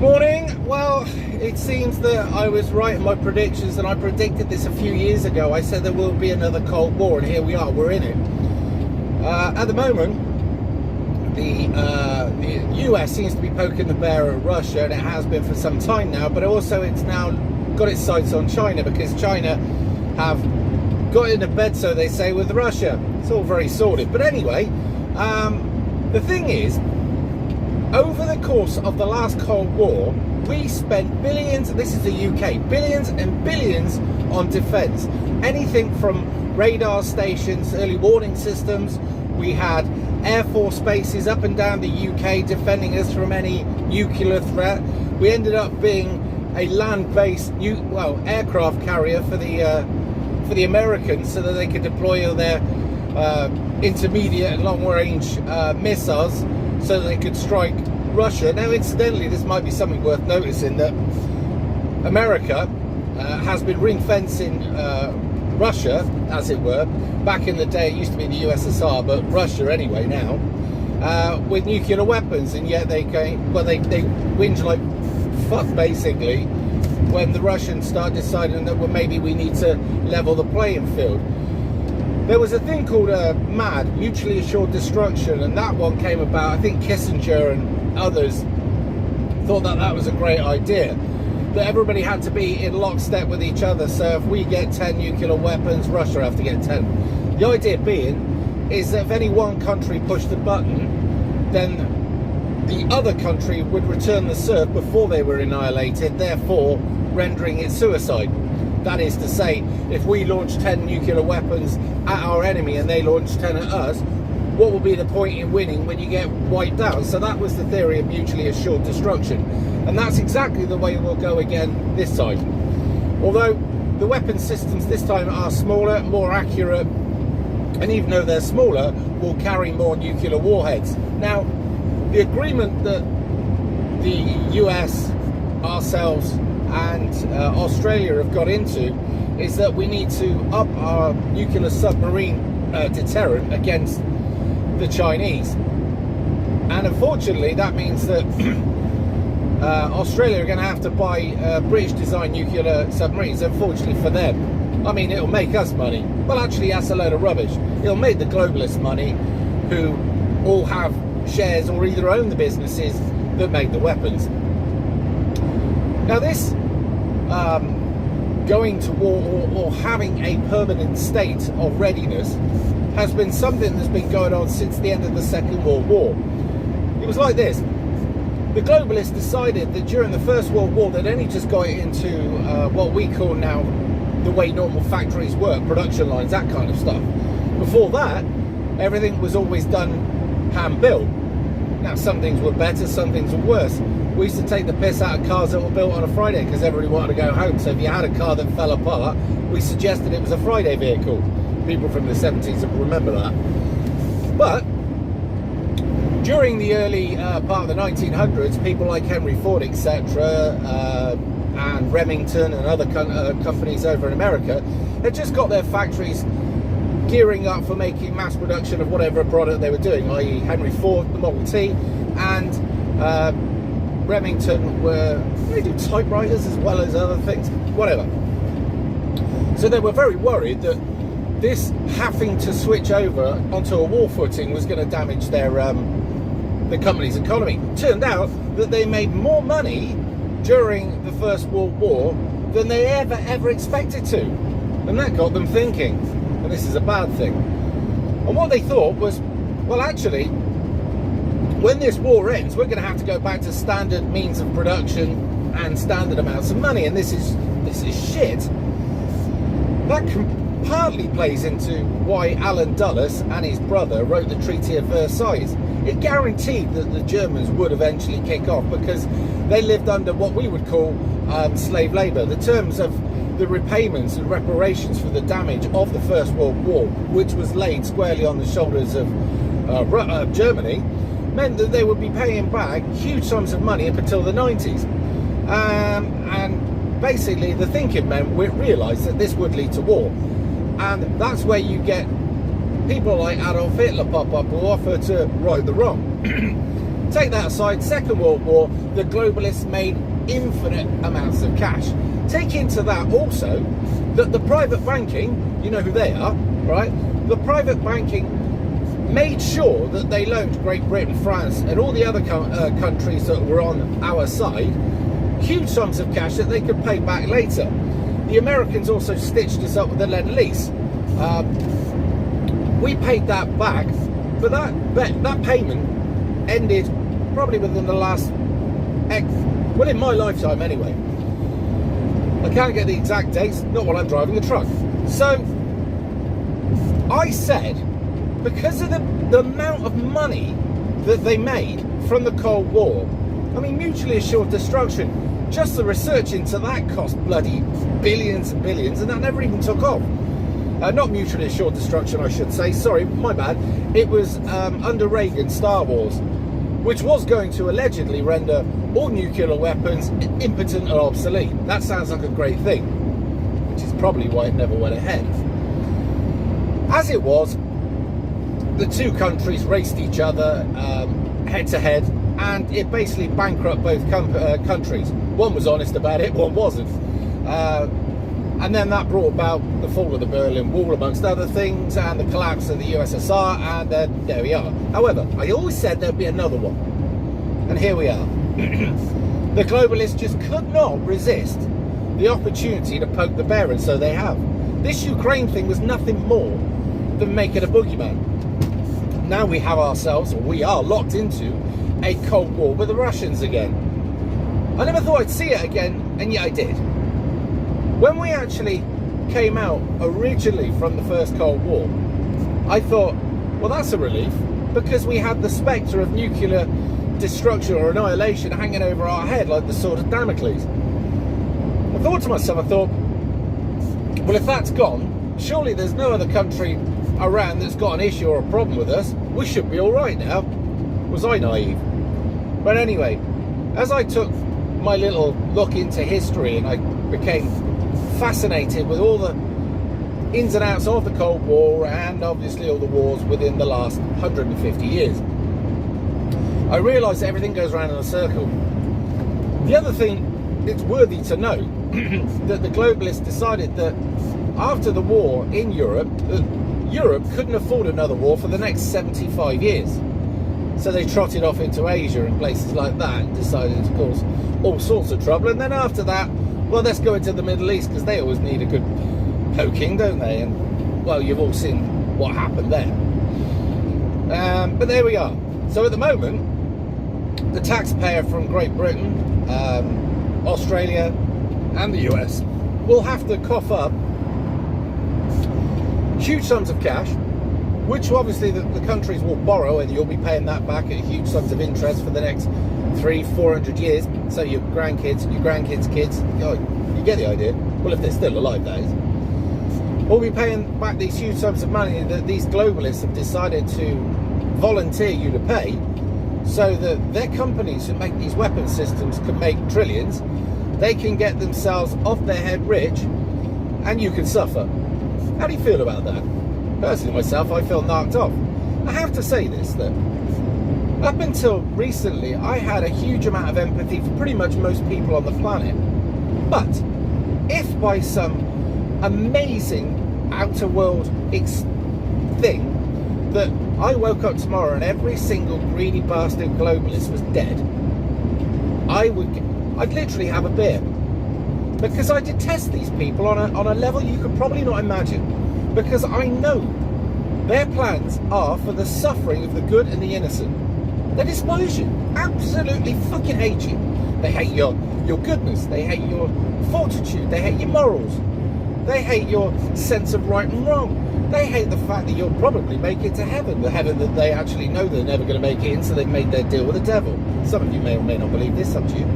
Morning. Well, it seems that I was right in my predictions, and I predicted this a few years ago. I said there will be another Cold War, and here we are, we're in it. At the moment, the US seems to be poking the bear at Russia, and it has been for some time now, but also it's now got its sights on China, because China have got into bed, so they say, with Russia. It's all very sordid. But anyway, the thing is, over the course of the last Cold War, we spent billions, this is the UK, billions and billions on defence. Anything from radar stations, early warning systems. We had Air Force bases up and down the UK defending us from any nuclear threat. We ended up being a land-based aircraft carrier for the Americans, so that they could deploy all their intermediate and long-range missiles, so that they could strike Russia. Now, incidentally, this might be something worth noticing, that America has been ring-fencing Russia, as it were. Back in the day, it used to be the USSR, but Russia anyway now, with nuclear weapons, and yet they whinge like fuck, basically, when the Russians start deciding that, well, maybe we need to level the playing field. There was a thing called MAD, Mutually Assured Destruction, and that one came about. I think Kissinger and others thought that that was a great idea, that everybody had to be in lockstep with each other. So if we get 10 nuclear weapons, Russia have to get 10. The idea being is that if any one country pushed the button, then the other country would return the serve before they were annihilated, therefore rendering it suicide. That is to say, if we launch 10 nuclear weapons at our enemy and they launch 10 at us, what will be the point in winning when you get wiped out? So that was the theory of mutually assured destruction. And that's exactly the way we'll go again this time. Although the weapon systems this time are smaller, more accurate, and even though they're smaller, will carry more nuclear warheads. Now, the agreement that the US, ourselves, and Australia have got into is that we need to up our nuclear submarine deterrent against the Chinese. And unfortunately, that means that Australia are going to have to buy British-designed nuclear submarines, unfortunately for them. I mean, it'll make us money. Well, actually, that's a load of rubbish. It'll make the globalists money, who all have shares or either own the businesses that make the weapons. Now, this going to war or having a permanent state of readiness has been something that's been going on since the end of the Second World War. It was like this. The globalists decided that during the First World War they'd only just got into what we call now the way normal factories work, production lines, that kind of stuff. Before that, everything was always done hand-built. Now, some things were better, some things were worse. We used to take the piss out of cars that were built on a Friday because everybody wanted to go home. So if you had a car that fell apart, we suggested it was a Friday vehicle. People from the 70s will remember that. But during the early part of the 1900s, people like Henry Ford, etc., and Remington and other companies over in America had just got their factories gearing up for making mass production of whatever product they were doing, i.e. Henry Ford, the Model T, and Remington they do typewriters as well as other things, whatever. So they were very worried that this having to switch over onto a war footing was going to damage their the company's economy. Turned out that they made more money during the First World War than they ever expected to, and that got them thinking, and this is a bad thing. And what they thought was, well, actually, when this war ends, we're going to have to go back to standard means of production and standard amounts of money, and this is shit. That partly plays into why Alan Dulles and his brother wrote the Treaty of Versailles. It guaranteed that the Germans would eventually kick off, because they lived under what we would call slave labour. The terms of the repayments and reparations for the damage of the First World War, which was laid squarely on the shoulders of Germany, meant that they would be paying back huge sums of money up until the 90s. And basically the thinking men realised that this would lead to war. And that's where you get people like Adolf Hitler pop up who offer to right the wrong. Take that aside, Second World War, the globalists made infinite amounts of cash. Take into that also that the private banking, you know who they are, right? The private banking made sure that they loaned Great Britain, France, and all the other countries that were on our side huge sums of cash that they could pay back later. The Americans also stitched us up with the Lend-Lease. We paid that back, but that payment ended probably within the last, well, in my lifetime anyway. I can't get the exact dates, not while I'm driving a truck. So I said, because of the amount of money that they made from the Cold War, I mean, mutually assured destruction, just the research into that cost bloody billions and billions, and that never even took off. Not mutually assured destruction, I should say, sorry, my bad. It was under Reagan, Star Wars, which was going to allegedly render all nuclear weapons impotent and obsolete. That sounds like a great thing, which is probably why it never went ahead. As it was, the two countries raced each other head to head, and it basically bankrupted both countries. One was honest about it, one wasn't. And then that brought about the fall of the Berlin Wall, amongst other things, and the collapse of the USSR, and then there we are. However, I always said there'd be another one, and here we are. The globalists just could not resist the opportunity to poke the bear, and so they have. This Ukraine thing was nothing more than making a boogeyman. Now we have ourselves, or we are locked into a Cold War with the Russians again. I never thought I'd see it again, and yet I did. When we actually came out originally from the first Cold War, I thought, well, that's a relief, because we had the spectre of nuclear destruction or annihilation hanging over our head like the sword of Damocles. I thought to myself, well, if that's gone, surely there's no other country around that's got an issue or a problem with us. We should be all right now. Was I naive? But anyway, as I took my little look into history and I became fascinated with all the ins and outs of the Cold War and obviously all the wars within the last 150 years, I realised that everything goes around in a circle. The other thing, it's worthy to note that the globalists decided that after the war in Europe, Europe couldn't afford another war for the next 75 years. So they trotted off into Asia and places like that and decided to cause all sorts of trouble. And then after that, well, let's go into the Middle East, because they always need a good poking, don't they? And, well, you've all seen what happened there. But there we are. So at the moment, the taxpayer from Great Britain, Australia and the US will have to cough up huge sums of cash, which obviously the countries will borrow, and you'll be paying that back at huge sums of interest for the next 300-400 years. So your grandkids and your grandkids' kids, you get the idea. Well, if they're still alive, that is. We'll be paying back these huge sums of money that these globalists have decided to volunteer you to pay, so that their companies who make these weapon systems can make trillions. They can get themselves off their head rich, and you can suffer. How do you feel about that? Personally, myself, I feel knocked off. I have to say this, that up until recently, I had a huge amount of empathy for pretty much most people on the planet. But if by some amazing outer world thing that I woke up tomorrow and every single greedy bastard globalist was dead, I'd literally have a beer. Because I detest these people on a level you could probably not imagine. Because I know their plans are for the suffering of the good and the innocent. They despise you, absolutely fucking hate you. They hate your goodness, they hate your fortitude, they hate your morals, they hate your sense of right and wrong. They hate the fact that you'll probably make it to heaven, the heaven that they actually know they're never going to make it in, so they've made their deal with the devil. Some of you may or may not believe this, up to you.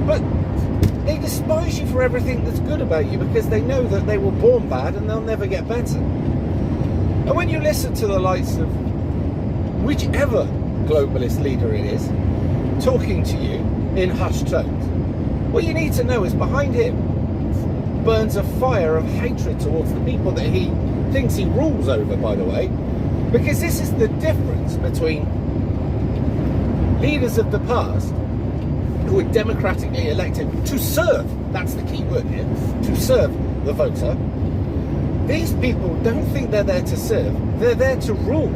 But they despise you for everything that's good about you, because they know that they were born bad and they'll never get better. And when you listen to the likes of whichever globalist leader it is talking to you in hushed tones, what you need to know is behind him burns a fire of hatred towards the people that he thinks he rules over, by the way, because this is the difference between leaders of the past who were democratically elected to serve, that's the key word here, to serve the voter, these people don't think they're there to serve, they're there to rule.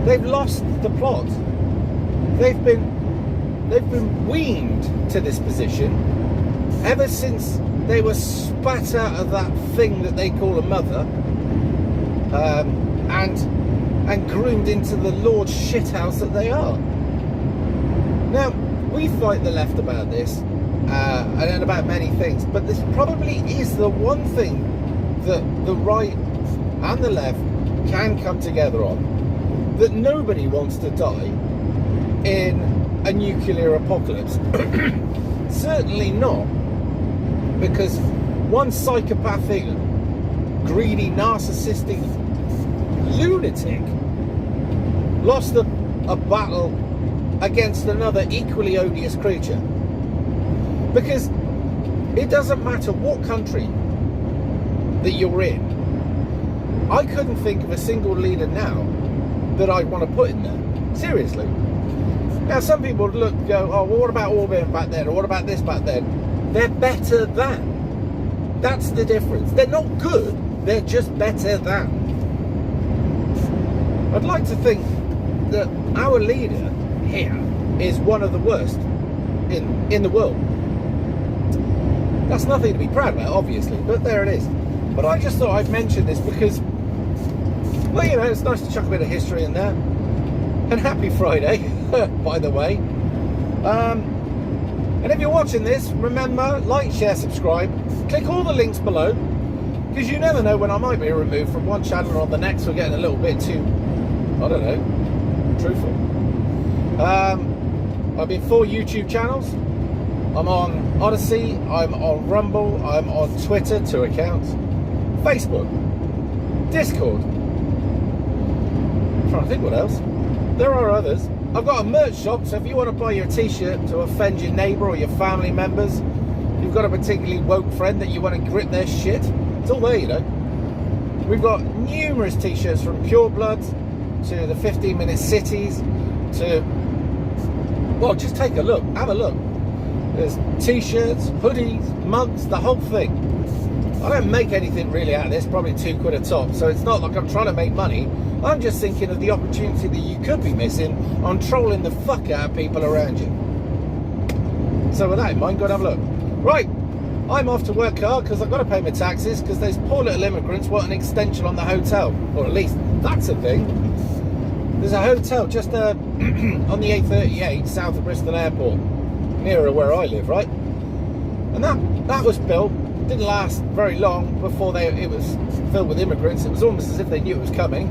They've lost the plot. They've been weaned to this position ever since they were spat out of that thing that they call a mother, and groomed into the Lord's shithouse that they are. Now, we fight the left about this, and about many things, but this probably is the one thing that the right and the left can come together on, that nobody wants to die in a nuclear apocalypse. Certainly not, because one psychopathic, greedy, narcissistic lunatic lost a battle against another equally odious creature. Because it doesn't matter what country that you're in, I couldn't think of a single leader now that I'd want to put in there. Seriously. Now, some people would look and go, oh, well, what about Orban back then? Or what about this back then? They're better than. That's the difference. They're not good, they're just better than. I'd like to think that our leader here is one of the worst in the world. That's nothing to be proud about, obviously, but there it is. But I just thought I'd mention this because, well, you know, it's nice to chuck a bit of history in there. And happy Friday, by the way. And if you're watching this, remember, like, share, subscribe. Click all the links below, because you never know when I might be removed from one channel or the next. We're getting a little bit too, I don't know, truthful. I've been 4 YouTube channels. I'm on Odyssey, I'm on Rumble, I'm on Twitter, 2 accounts, Facebook, Discord. I'm trying to think what else. There are others. I've got a merch shop, so if you want to buy your t-shirt to offend your neighbour or your family members, you've got a particularly woke friend that you want to grip their shit, it's all there, you know. We've got numerous t-shirts from Pure Blood to the 15-minute cities to, well, just take a look, have a look. There's t-shirts, hoodies, mugs, the whole thing. I don't make anything really out of this, probably £2 a top, so it's not like I'm trying to make money. I'm just thinking of the opportunity that you could be missing on trolling the fuck out of people around you. So with that in mind, go and have a look. Right, I'm off to work hard because I've got to pay my taxes, because those poor little immigrants want an extension on the hotel, or at least that's a thing. There's a hotel just on the A38 south of Bristol Airport, nearer where I live, right? And that was built, didn't last very long before it was filled with immigrants. It was almost as if they knew it was coming.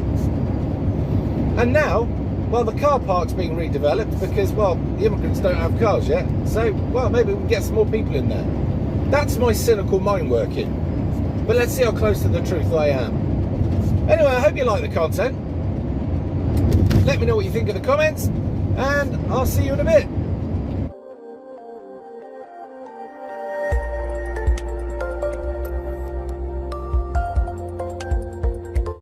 And now, well, the car park's being redeveloped because, well, the immigrants don't have cars yet. So, well, maybe we can get some more people in there. That's my cynical mind working. But let's see how close to the truth I am. Anyway, I hope you like the content. Let me know what you think in the comments, and I'll see you in a bit.